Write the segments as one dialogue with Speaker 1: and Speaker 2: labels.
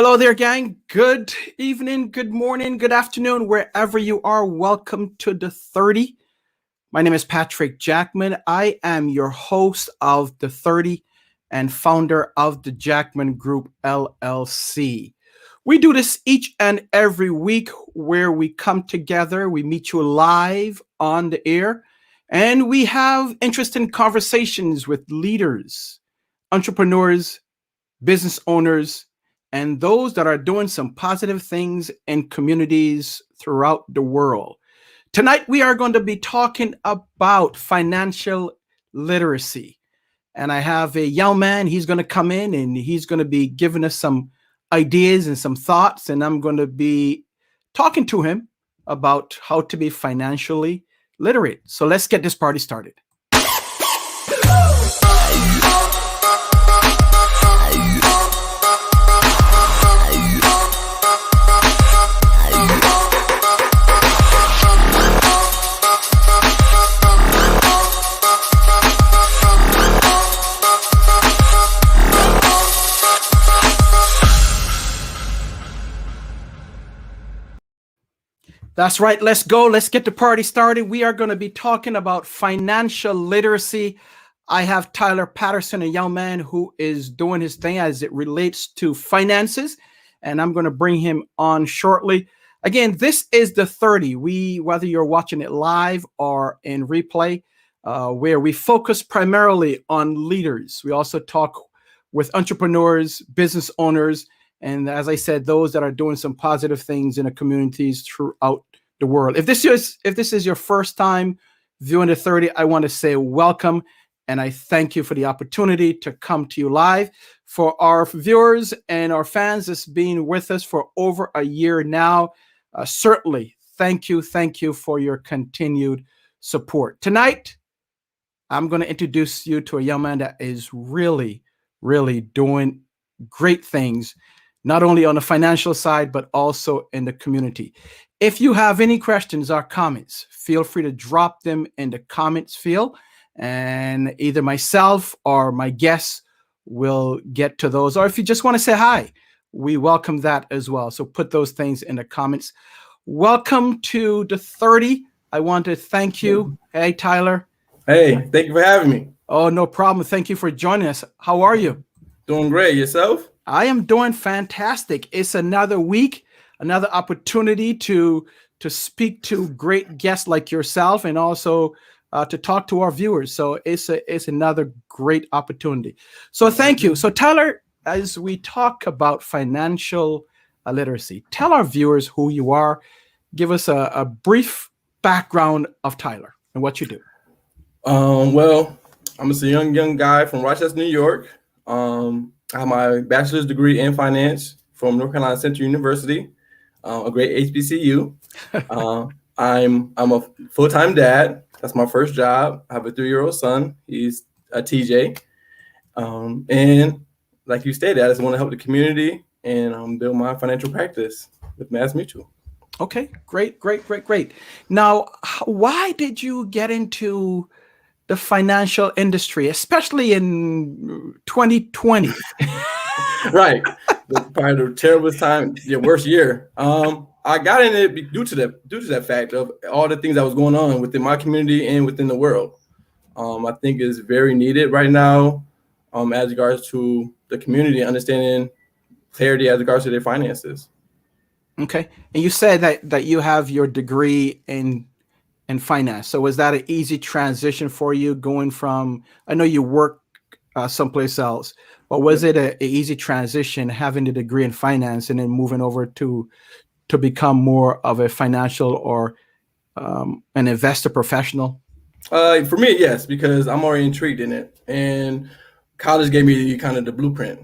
Speaker 1: Hello there, gang. Good evening, good morning, good afternoon, wherever you are. Welcome to the 30. My name is Patrick Jackman. I am your host of the 30 and founder of the Jackman Group LLC. We do this each and every week where we come together, we meet you live on the air, and we have interesting conversations with leaders, entrepreneurs, business owners, and those that are doing some positive things in communities throughout the world. Tonight, we are going to be talking about financial literacy. And I have a young man, he's going to come in and he's going to be giving us some ideas and some thoughts. And I'm going to be talking to him about how to be financially literate. So let's get this party started. That's right. Let's go. Let's get the party started. We are going to be talking about financial literacy. I have Tyler Patterson, a young man who is doing his thing as it relates to finances, and I'm going to bring him on shortly. Again, this is the 30. Whether you're watching it live or in replay, where we focus primarily on leaders. We also talk with entrepreneurs, business owners, and as I said, those that are doing some positive things in the communities throughout the world. If this is your first time viewing the 30, I want to say welcome, and I thank you for the opportunity to come to you live. For our viewers and our fans that's been with us for over a year now, certainly thank you for your continued support. Tonight, I'm going to introduce you to a young man that is really doing great things, not only on the financial side, but also in the community. If you have any questions or comments, feel free to drop them in the comments field, and either myself or my guests will get to those. Or if you just want to say hi, we welcome that as well. So put those things in the comments. Welcome to the 30. I want to thank you. Hey, Tyler.
Speaker 2: Hey, thank you for having me.
Speaker 1: Oh, no problem. Thank you for joining us. How are you?
Speaker 2: Doing great. Yourself?
Speaker 1: I am doing fantastic. It's another week, another opportunity to speak to great guests like yourself, and also to talk to our viewers. So it's another great opportunity. So thank you. So Tyler, as we talk about financial literacy, tell our viewers who you are. Give us a brief background of Tyler and what you do.
Speaker 2: Well, I'm just a young guy from Rochester, New York. I have my bachelor's degree in finance from North Carolina Central University, a great HBCU. I'm a full-time dad. That's my first job. I have a 3-year-old son. He's a TJ. And like you stated, I just want to help the community and build my financial practice with Mass Mutual.
Speaker 1: Okay, great. Now, why did you get into the financial industry, especially in 2020?
Speaker 2: Right. Probably the terriblest time, the worst year. I got in it due to that fact of all the things that was going on within my community and within the world. I think is very needed right now, as regards to the community understanding clarity as regards to their finances.
Speaker 1: Okay, and you said that you have your degree in finance. So was that an easy transition for you going from? I know you work someplace else, but was it an easy transition having the degree in finance and then moving over to become more of a financial or an investor professional?
Speaker 2: For me, yes, because I'm already intrigued in it, and college gave me kind of the blueprint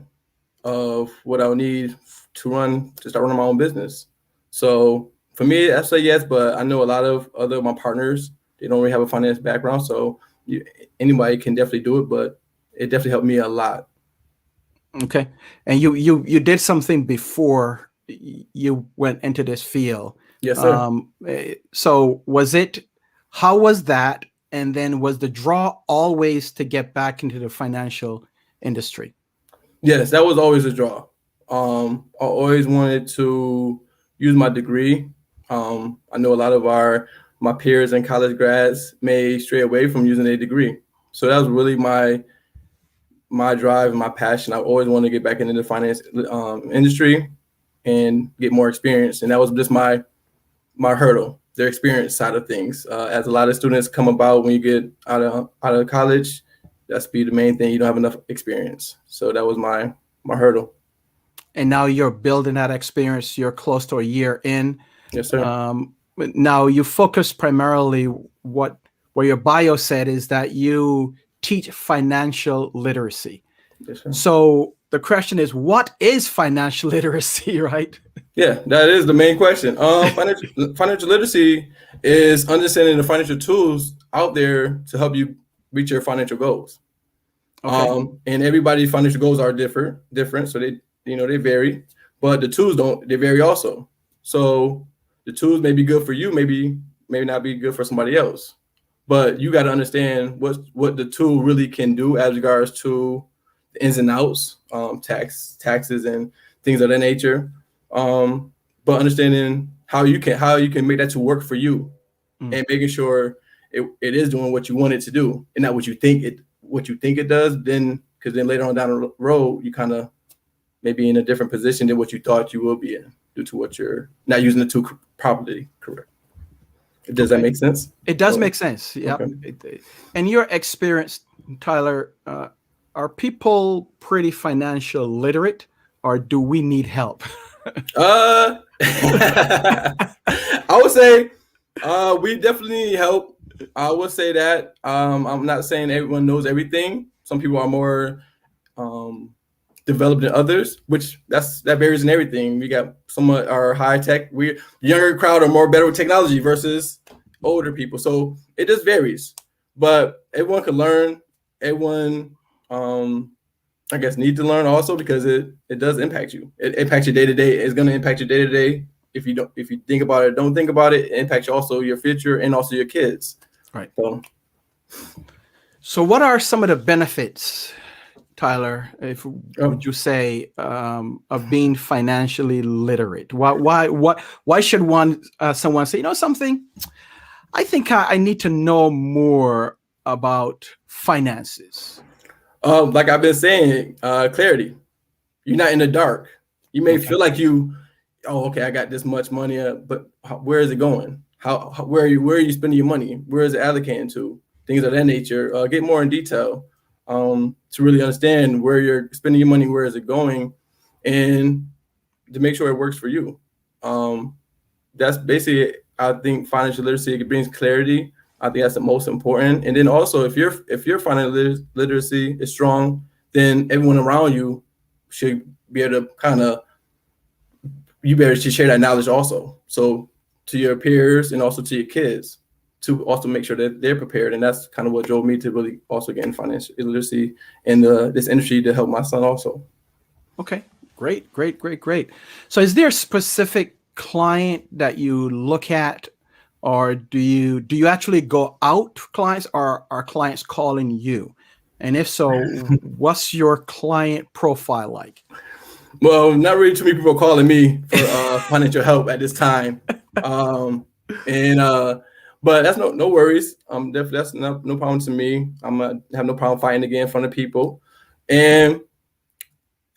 Speaker 2: of what I would need to start running my own business. So for me, I say yes, but I know a lot of my partners, they don't really have a finance background, so anybody can definitely do it, but it definitely helped me a lot.
Speaker 1: Okay, and you did something before you went into this field.
Speaker 2: Yes, sir.
Speaker 1: So how was that? And then was the draw always to get back into the financial industry?
Speaker 2: Yes, that was always a draw. I always wanted to use my degree. I know a lot of my peers and college grads may stray away from using a degree. So that was really my drive and my passion. I always wanted to get back into the finance industry and get more experience. And that was just my hurdle, their experience side of things. As a lot of students come about when you get out of college, that's be the main thing. You don't have enough experience. So that was my hurdle.
Speaker 1: And now you're building that experience. You're close to a year in.
Speaker 2: Yes, sir.
Speaker 1: Now you focus primarily where your bio said is that you teach financial literacy.
Speaker 2: Yes, sir.
Speaker 1: So the question is, what is financial literacy, right?
Speaker 2: Yeah, that is the main question. Financial literacy is understanding the financial tools out there to help you reach your financial goals.
Speaker 1: Okay.
Speaker 2: And everybody's financial goals are different. So they vary, but the tools they vary also. So the tools may be good for you, maybe not be good for somebody else. But you got to understand what the tool really can do as regards to the ins and outs, taxes and things of that nature. But understanding how you can make that to work for you, and making sure it is doing what you want it to do, and not what you think it does. Then, because then later on down the road, you kind of maybe in a different position than what you thought you will be in, due to what you're not using the tool properly. Correct. Does that make sense?
Speaker 1: It does make sense. Yeah. Okay. And your experience, Tyler, are people pretty financial literate, or do we need help?
Speaker 2: I would say we definitely need help. I would say that. I'm not saying everyone knows everything. Some people are more developed than others, which that varies in everything. We got some are high tech. We younger crowd are more better with technology versus older people. So it just varies. But everyone can learn. Everyone I guess need to learn also, because it does impact you. It impacts your day to day. It's going to impact your day to day. If you think about it, don't think about it. It impacts also your future and also your kids.
Speaker 1: Right. So what are some of the benefits, Tyler, would you say, of being financially literate? Why should someone say, something? I think I need to know more about finances.
Speaker 2: Like I've been saying, clarity. You're not in the dark. You may feel like I got this much money, but where is it going? Where are you spending your money? Where is it allocating to? Things of that nature. Get more in detail to really understand where you're spending your money, where is it going, and to make sure it works for you. That's basically, I think, financial literacy. It brings clarity. I think that's the most important. And then also, if your financial literacy is strong, then everyone around you should be able to you better to share that knowledge also. So to your peers and also to your kids, to also make sure that they're prepared. And that's kind of what drove me to really also get in financial literacy in this industry to help my son also.
Speaker 1: Okay, great. So is there a specific client that you look at, or do you actually go out to clients, or are clients calling you? And if so, what's your client profile like?
Speaker 2: Well, not really too many people calling me for financial help at this time. But that's no worries. Definitely that's no problem to me. I'm gonna have no problem fighting again in front of people. And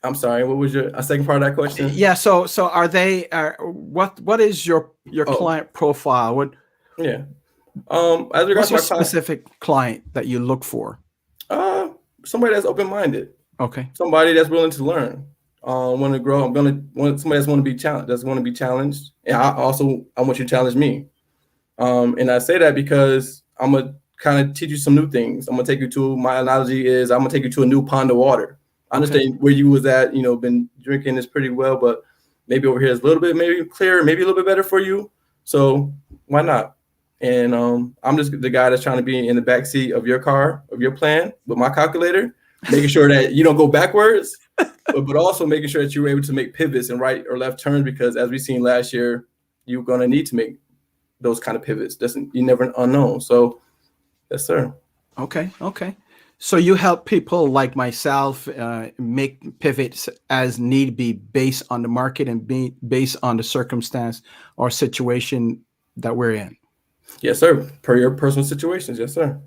Speaker 2: I'm sorry, what was your second part of that question?
Speaker 1: Yeah, so are they what is your client profile?
Speaker 2: As regards
Speaker 1: what's your specific client that you look for?
Speaker 2: Somebody that's open-minded.
Speaker 1: Okay.
Speaker 2: Somebody that's willing to learn. Want to grow. Somebody that's want to be challenged. And I want you to challenge me. And I say that because I'm gonna kind of teach you some new things. My analogy is I'm gonna take you to a new pond of water. I understand where you was at, been drinking this pretty well, but maybe over here is a little bit maybe clearer, maybe a little bit better for you. So why not? And I'm just the guy that's trying to be in the backseat of your car, of your plan, with my calculator, making sure that you don't go backwards, but also making sure that you're able to make pivots and right or left turns, because as we seen last year, you're going to need to make those kind of pivots. You never unknown. So, yes, sir.
Speaker 1: Okay. So you help people like myself make pivots as need be based on the market and be based on the circumstance or situation that we're in.
Speaker 2: Yes, sir. Per your personal situations. Yes, sir.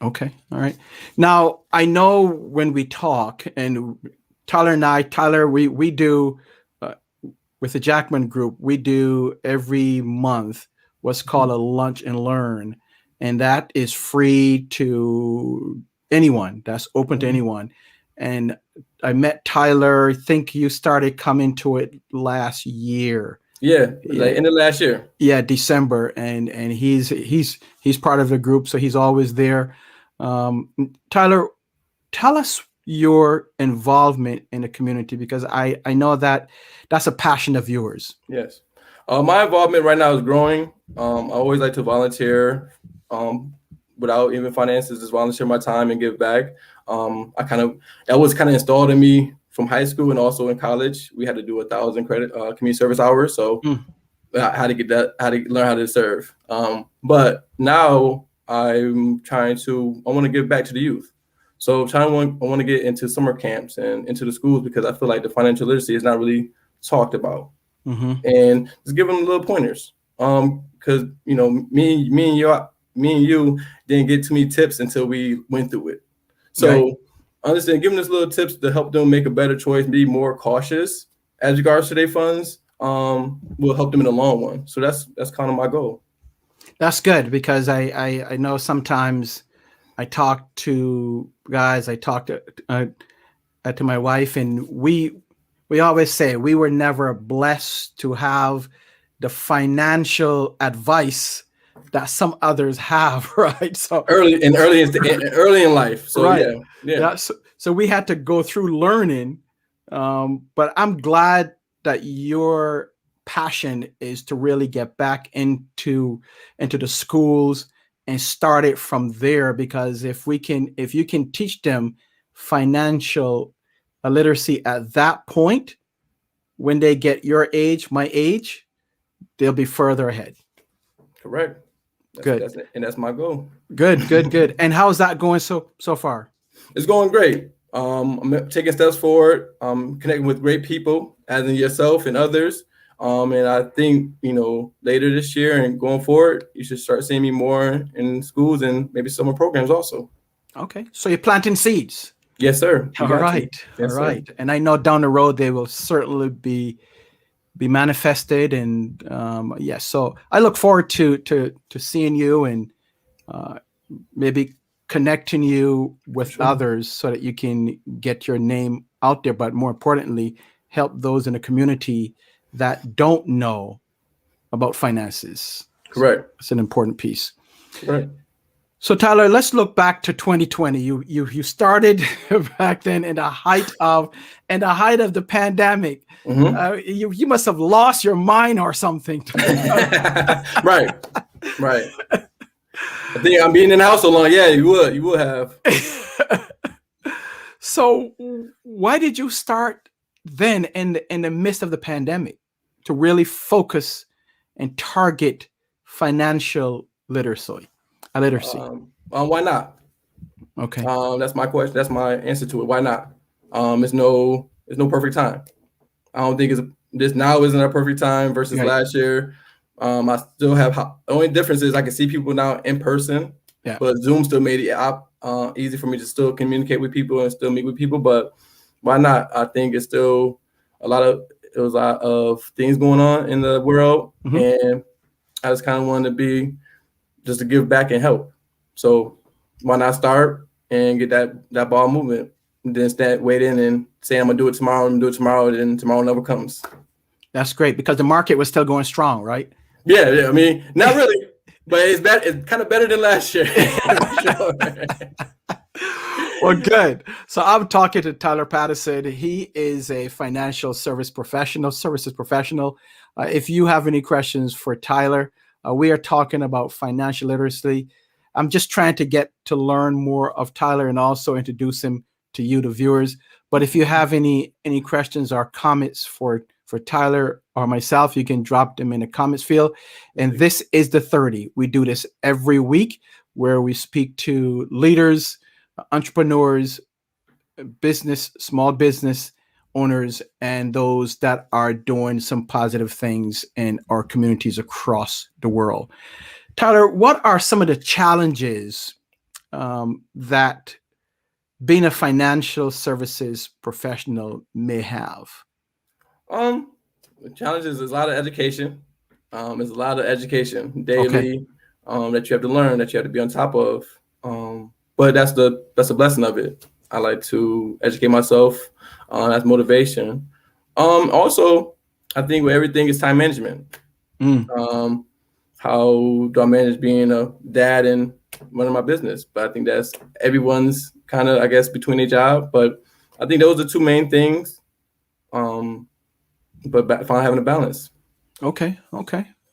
Speaker 1: Okay. All right. Now I know when we talk, and Tyler, we do with the Jackman group, we do every month what's called a lunch and learn, and that is free to anyone. That's open to anyone. And I met Tyler. I think you started coming to it last year.
Speaker 2: Yeah, like in the last year.
Speaker 1: Yeah, December, and he's part of the group, so he's always there. Tyler, tell us your involvement in the community, because I know that that's a passion of yours.
Speaker 2: Yes. My involvement right now is growing. I always like to volunteer without even finances, just volunteer my time and give back. That was kind of installed in me from high school and also in college. We had to do 1,000 credit community service hours. So I had to get that, how to learn how to serve. But now I want to give back to the youth. So I want to get into summer camps and into the schools, because I feel like the financial literacy is not really talked about. And just give them little pointers. Because me and you didn't get too many tips until we went through it. So understand, giving us little tips to help them make a better choice, be more cautious as regards to their funds, will help them in the long run. So that's kind of my goal.
Speaker 1: That's good, because I know sometimes I talk to guys, I talk to my wife, and we always say we were never blessed to have the financial advice that some others have, right? So
Speaker 2: early in life. So
Speaker 1: right. Yeah. So we had to go through learning, but I'm glad that your passion is to really get back into the schools and start it from there, because if you can teach them financial literacy at that point, when they get your age, my age, they'll be further ahead.
Speaker 2: Correct. That's my goal.
Speaker 1: Good. And how's that going so far?
Speaker 2: It's going great. I'm taking steps forward. Connecting with great people, as in yourself and others. And I think, later this year and going forward, you should start seeing me more in schools and maybe summer programs also.
Speaker 1: Okay. So you're planting seeds.
Speaker 2: Yes, sir.
Speaker 1: All right. Yes, all right. Sir. And I know down the road, they will certainly be manifested. And yes, so I look forward to seeing you and maybe connecting you with others so that you can get your name out there, but more importantly, help those in the community that don't know about finances.
Speaker 2: Correct.
Speaker 1: It's an important piece.
Speaker 2: Right.
Speaker 1: So Tyler, let's look back to 2020. You started back then in the height of the pandemic. You must have lost your mind or something.
Speaker 2: Right. I think I'm being in the house so long. Yeah, you would have.
Speaker 1: So why did you start then in the midst of the pandemic to really focus and target financial literacy?
Speaker 2: Why not?
Speaker 1: Okay.
Speaker 2: That's my question. That's my answer to it. Why not? It's no perfect time. I don't think this now isn't a perfect time versus last year. I still have the only difference is I can see people now in person. Yeah. But Zoom still made it easy for me to still communicate with people and still meet with people. But why not? I think it's still a lot of things going on in the world, and I just kind of wanted to give back and help. So why not start and get that ball movement? And then instead waiting and saying I'm gonna do it tomorrow, and then tomorrow never comes.
Speaker 1: That's great, because the market was still going strong, right?
Speaker 2: Yeah. I mean, not really, but it's kind of better than last year. Sure.
Speaker 1: Well, good. So I'm talking to Tyler Patterson. He is a financial services professional. If you have any questions for Tyler, we are talking about financial literacy. I'm just trying to get to learn more of Tyler and also introduce him to you, the viewers. But if you have any questions or comments for Tyler or myself, you can drop them in the comments field. And this is the 30. We do this every week where we speak to leaders, entrepreneurs, small business owners, and those that are doing some positive things in our communities across the world. Tyler, what are some of the challenges that being a financial services professional may have?
Speaker 2: The challenges is a lot of education. There's a lot of education
Speaker 1: Okay.
Speaker 2: daily that you have to learn, that you have to be on top of. But that's the blessing of it. I like to educate myself. That's motivation. Also, I think with everything is time management. Um, how do I manage being a dad and running my business? But I think that's everyone's kind of, I guess, between their job. But I think those are two main things. But finally having a balance.
Speaker 1: Okay. All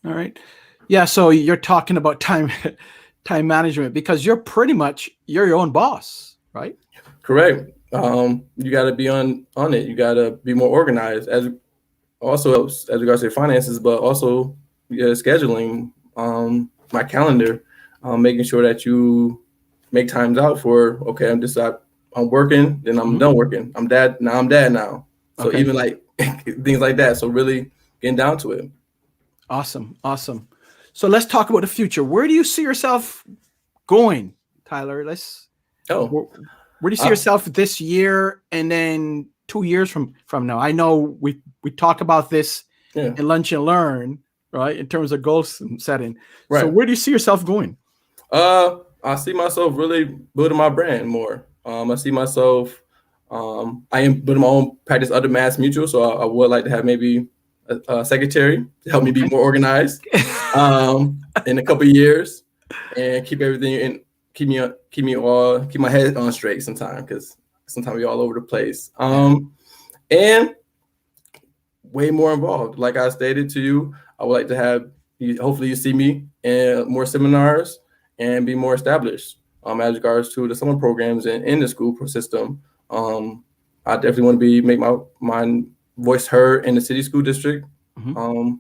Speaker 1: right. Yeah. So you're talking about time management because you're your own boss, right?
Speaker 2: Correct. You got to be on it. You got to be more organized as regards to finances, but also scheduling my calendar, making sure that you make times out for, okay, I'm working, then I'm done working. I'm dad now. So
Speaker 1: Okay.
Speaker 2: even like things like that. So really getting down to it.
Speaker 1: Awesome. So let's talk about the future. Where do you see yourself going, Tyler? Where do you see yourself this year and then 2 years from now? I know we talk about this in Lunch and Learn, right? In terms of goal setting. Right. So where do you see yourself going?
Speaker 2: I see myself really building my brand more. I see myself. I am building my own practice under Mass Mutual, so I would like to have maybe a secretary to help me be more organized in a couple of years and keep everything in. Keep my head on straight sometimes, because sometimes we're all over the place. And way more involved. Like I stated to you, I would like to have hopefully you see me in more seminars and be more established as regards to the summer programs and in the school system. I definitely want to make my voice heard in the city school district. And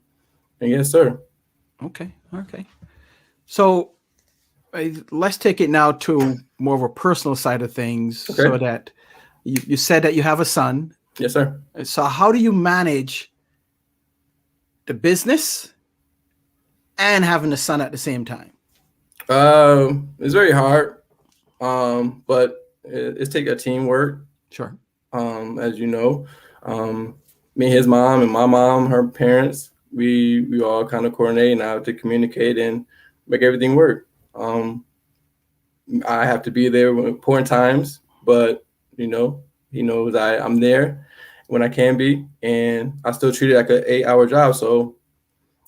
Speaker 2: yes, sir.
Speaker 1: Okay. So let's take it now to more of a personal side of things. Okay. So that you said that you have a son.
Speaker 2: Yes, sir.
Speaker 1: So how do you manage the business and having a son at the same time?
Speaker 2: It's very hard, but it's take a teamwork.
Speaker 1: Sure.
Speaker 2: As you know, me and his mom and my mom, her parents, we all kind of coordinate now to communicate and make everything work. I have to be there when important times, but he knows I'm there when I can be, and I still treat it like an 8-hour job. So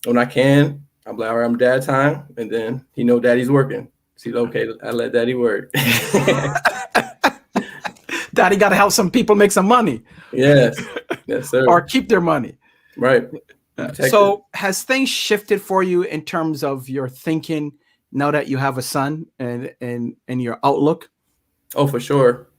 Speaker 2: when I can, I'm like, all right, I'm dad time, and then he know daddy's working. So okay, I let daddy work.
Speaker 1: Daddy got to help some people make some money.
Speaker 2: Yes, sir.
Speaker 1: Or keep their money.
Speaker 2: Right.
Speaker 1: So has things shifted for you in terms of your thinking now that you have a son and your outlook?
Speaker 2: Oh, for sure.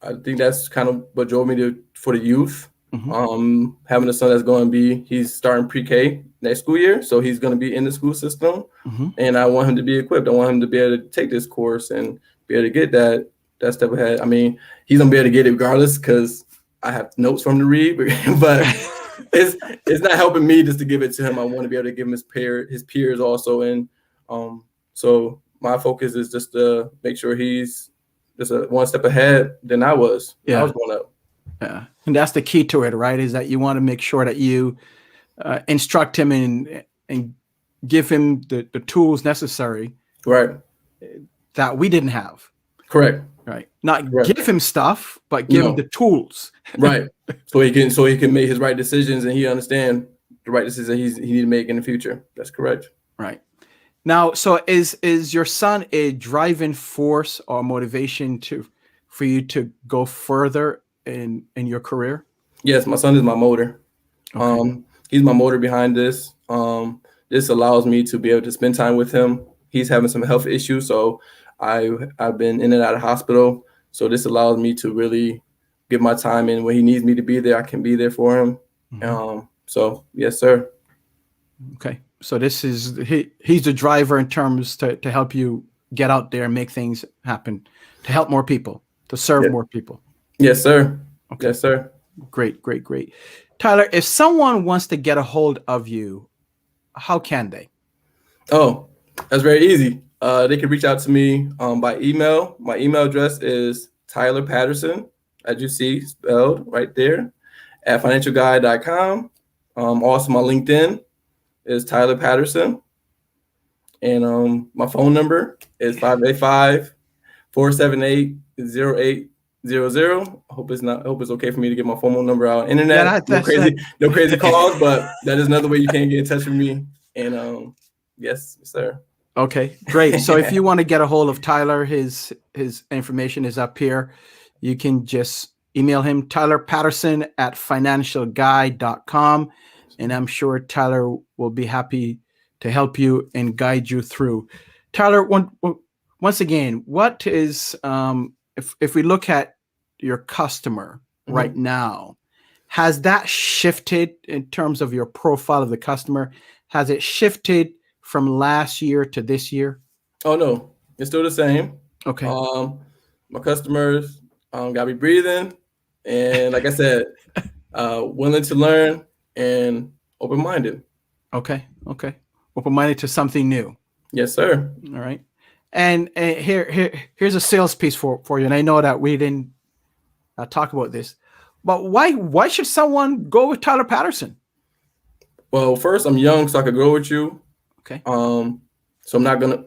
Speaker 2: I think that's kind of what drove me for the youth. Having a son that's he's starting pre-K next school year, so he's going to be in the school system, and I want him to be equipped. I want him to be able to take this course and be able to get that step ahead. I mean, he's going to be able to get it regardless because I have notes from him to read, but it's not helping me just to give it to him. I want to be able to give him his peers also, and so my focus is just to make sure he's just one step ahead than I was when I was growing up.
Speaker 1: Yeah, and that's the key to it, right? Is that you want to make sure that you instruct him and give him the tools necessary,
Speaker 2: right?
Speaker 1: That we didn't have.
Speaker 2: Correct.
Speaker 1: Right. Not give him stuff, but give him the tools.
Speaker 2: Right. So he can make his right decisions, and he understand the right decisions that he need to make in the future. That's correct.
Speaker 1: Right. Now, so is your son a driving force or motivation for you to go further in your career?
Speaker 2: Yes, my son is my motor. Okay. He's my motor behind this. This allows me to be able to spend time with him. He's having some health issues, so I've been in and out of hospital. So this allows me to really give my time, and when he needs me to be there, I can be there for him. So yes, sir.
Speaker 1: Okay. So this is he's the driver in terms to help you get out there and make things happen to help more people, to serve more people.
Speaker 2: Yes, sir.
Speaker 1: Okay.
Speaker 2: Yes, sir.
Speaker 1: Great, great, great. Tyler, if someone wants to get a hold of you, how can they?
Speaker 2: Oh, that's very easy. They can reach out to me by email. My email address is tylerpatterson, as you see spelled right there, at financialguide.com. Also, my LinkedIn is Tyler Patterson. And my phone number is 585-478-0800. I hope it's okay for me to get my phone number out on internet. No crazy calls, but that is another way you can get in touch with me. And yes, sir.
Speaker 1: Okay, great. So if you want to get a hold of Tyler, his information is up here. You can just email him, tylerpatterson@financialguide.com, and I'm sure Tyler will be happy to help you and guide you through. Tyler, once again, what is if we look at your customer right now, has that shifted in terms of your profile of the customer? Has it shifted from last year to this year?
Speaker 2: Oh no, it's still the same.
Speaker 1: Okay.
Speaker 2: My customers got me breathing, and like I said, willing to learn and open-minded.
Speaker 1: Okay. Open-minded to something new.
Speaker 2: Yes, sir.
Speaker 1: All right. And here's a sales piece for you. And I know that we didn't talk about this, but why should someone go with Tyler Patterson?
Speaker 2: Well, first, I'm young, so I could grow with you.
Speaker 1: Okay.
Speaker 2: So I'm not to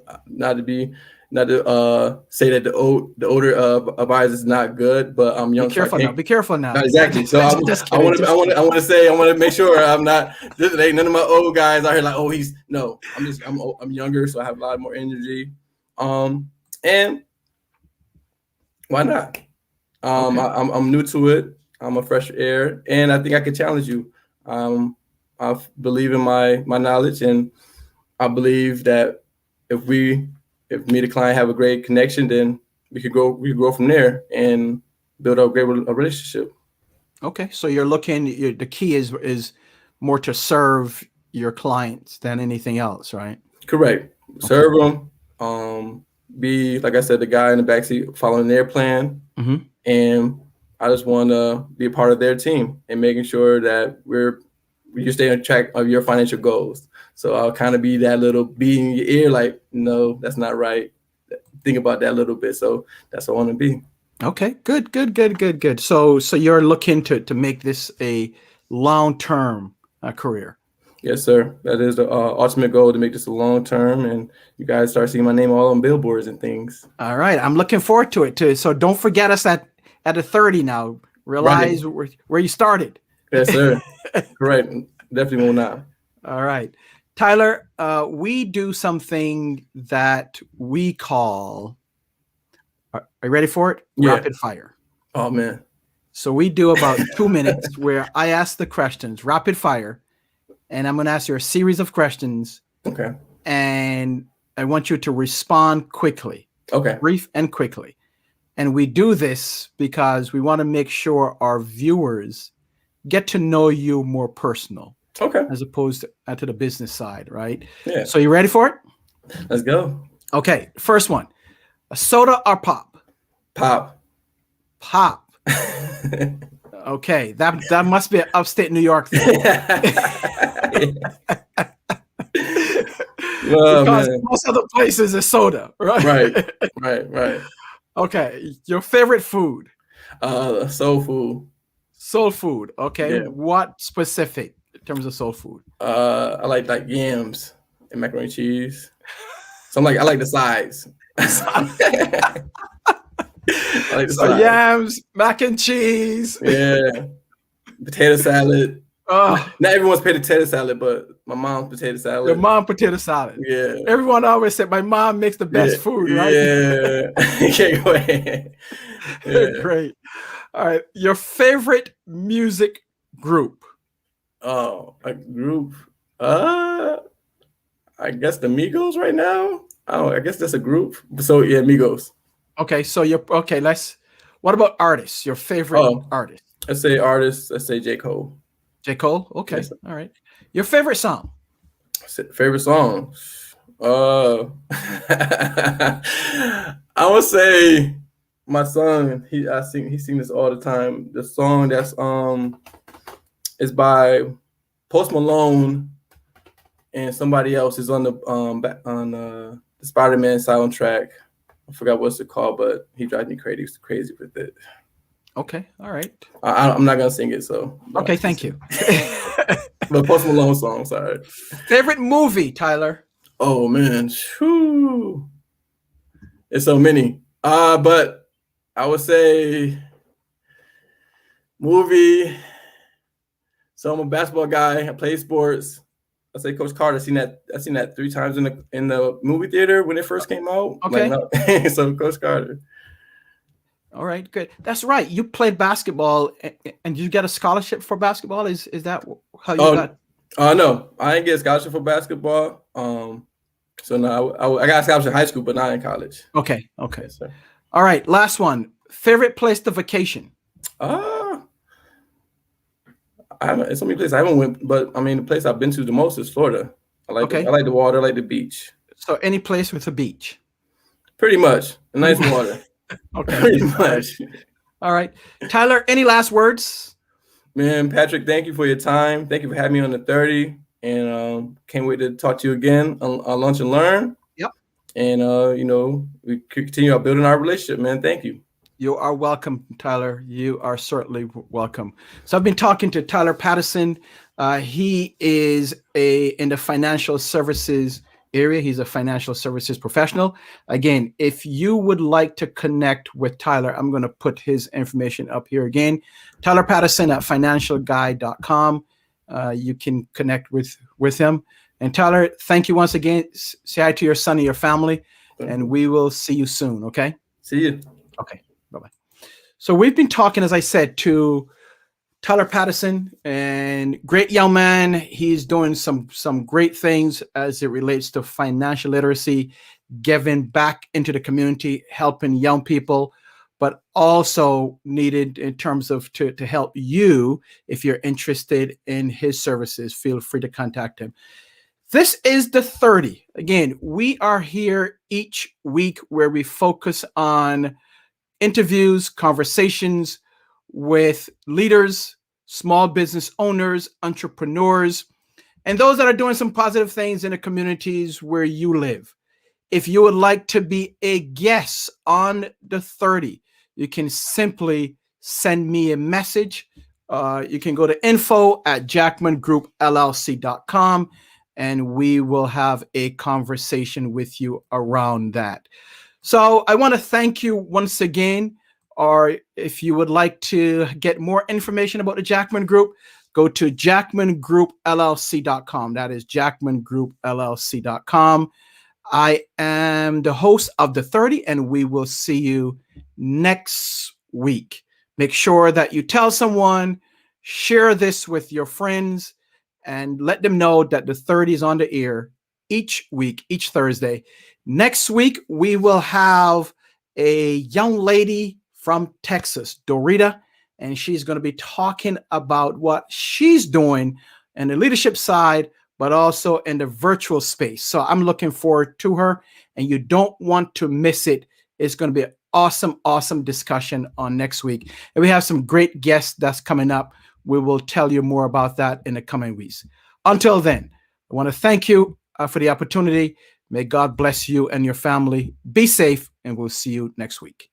Speaker 2: say that the older advisor is not good, but I'm young.
Speaker 1: Be careful now.
Speaker 2: Exactly. So I want to make sure I'm not. Ain't none of my old guys out here like, oh, I'm younger, so I have a lot more energy. And why not? I'm new to it. I'm a fresh air, and I think I can challenge you. I believe in my knowledge, and I believe that if me and the client have a great connection, then we could grow from there and build a great relationship.
Speaker 1: Okay, so you're looking. The key is more to serve your clients than anything else, right?
Speaker 2: Correct. Okay. Serve them. Be, like I said, the guy in the backseat following their plan, and I just want to be a part of their team and making sure that you stay on track of your financial goals. So I'll kind of be that little bee in your ear, like, no, that's not right. Think about that a little bit. So that's what I want to be.
Speaker 1: Okay, good. So you're looking to make this a long-term career.
Speaker 2: Yes, sir. That is the ultimate goal, to make this a long-term, and you guys start seeing my name all on billboards and things.
Speaker 1: All right, I'm looking forward to it too. So don't forget us at a 30 now. Realize where you started.
Speaker 2: Yes, sir. Correct. Definitely will not.
Speaker 1: All right. Tyler, we do something that we call, are you ready for it?
Speaker 2: Yeah.
Speaker 1: Rapid fire.
Speaker 2: Oh, man.
Speaker 1: So we do about 2 minutes where I ask the questions, rapid fire, and I'm going to ask you a series of questions.
Speaker 2: Okay.
Speaker 1: And I want you to respond quickly.
Speaker 2: Okay.
Speaker 1: Brief and quickly. And we do this because we want to make sure our viewers get to know you more personal.
Speaker 2: Okay.
Speaker 1: As opposed to the business side, right?
Speaker 2: Yeah.
Speaker 1: So you ready for it?
Speaker 2: Let's go.
Speaker 1: Okay. First one, a soda or pop?
Speaker 2: Pop.
Speaker 1: Okay. That must be an upstate New York thing. Because most other places is soda, right?
Speaker 2: Right.
Speaker 1: Okay. Your favorite food?
Speaker 2: Soul food.
Speaker 1: Soul food. Okay.
Speaker 2: Yeah.
Speaker 1: What specific in terms of soul food?
Speaker 2: I like yams and macaroni and cheese. So I like the sides.
Speaker 1: Yams, mac and cheese.
Speaker 2: Yeah. Potato salad. Not everyone's potato salad, but my mom's potato salad.
Speaker 1: Your mom potato salad.
Speaker 2: Yeah.
Speaker 1: Everyone always said my mom makes the best food, right?
Speaker 2: Yeah. Okay, go ahead.
Speaker 1: Yeah. Great. All right. Your favorite music group?
Speaker 2: Oh, a group. I guess the Migos right now. Oh, I guess that's a group. So yeah, Migos.
Speaker 1: Okay. So what about artists? Your favorite artist?
Speaker 2: Let's say artist. Let's say J. Cole.
Speaker 1: J. Cole? Okay. Yes. All right. Your favorite song?
Speaker 2: Favorite song? I would say my son. He sing this all the time. The song that's is by Post Malone and somebody else is on the Spider-Man soundtrack. I forgot what's it called, but he drives me crazy with it.
Speaker 1: Okay, all right.
Speaker 2: I'm not gonna sing it, so.
Speaker 1: Okay, thank you.
Speaker 2: But Post Malone song, sorry.
Speaker 1: Favorite movie, Tyler?
Speaker 2: Oh man, whew. It's so many. But I would say movie. So I'm a basketball guy. I play sports. I say Coach Carter. I seen that 3 times in the movie theater when it first came out.
Speaker 1: Okay.
Speaker 2: Like, no. So Coach Carter.
Speaker 1: All right, good. That's right. You played basketball, and you got a scholarship for basketball. Is that how you got?
Speaker 2: No, I didn't get a scholarship for basketball. So no, I got a scholarship in high school, but not in college.
Speaker 1: Okay. Yes, all right, last one. Favorite place to vacation?
Speaker 2: It's so many places I haven't went, but I mean the place I've been to the most is Florida. I like the water, I like the beach.
Speaker 1: So any place with a beach?
Speaker 2: Pretty much. A nice water.
Speaker 1: Okay.
Speaker 2: Pretty much.
Speaker 1: All right. Tyler, any last words?
Speaker 2: Man, Patrick, thank you for your time. Thank you for having me on the 30. And can't wait to talk to you again on Lunch and Learn.
Speaker 1: Yep.
Speaker 2: And we continue building our relationship, man. Thank you.
Speaker 1: You are welcome, Tyler. You are certainly welcome. So I've been talking to Tyler Patterson. He is in the financial services area. He's a financial services professional. Again, if you would like to connect with Tyler, I'm going to put his information up here again. Tyler Patterson at financialguy.com. You can connect with him. And Tyler, thank you once again. Say hi to your son and your family, and we will see you soon. Okay?
Speaker 2: See you.
Speaker 1: Okay. Bye-bye. So we've been talking, as I said, to Tyler Patterson, and great young man. He's doing some great things as it relates to financial literacy, giving back into the community, helping young people, but also needed in terms of to help you. If you're interested in his services, feel free to contact him. This is the 30. Again, we are here each week where we focus on interviews, conversations with leaders, small business owners, entrepreneurs, and those that are doing some positive things in the communities where you live. If you would like to be a guest on the 30, you can simply send me a message. You can go to info@jackmangroupllc.com, and we will have a conversation with you around that. So I want to thank you once again. Or if you would like to get more information about the Jackman Group, go to jackmangroupllc.com. That is jackmangroupllc.com. I am the host of the 30, and we will see you next week. Make sure that you tell someone, share this with your friends, and let them know that the 30 is on the air each week, each Thursday. Next week, we will have a young lady from Texas, Dorita, and she's going to be talking about what she's doing in the leadership side, but also in the virtual space. So I'm looking forward to her, and you don't want to miss it. It's going to be an awesome discussion on next week. And we have some great guests that's coming up. We will tell you more about that in the coming weeks. Until then, I want to thank you for the opportunity. May God bless you and your family. Be safe, and we'll see you next week.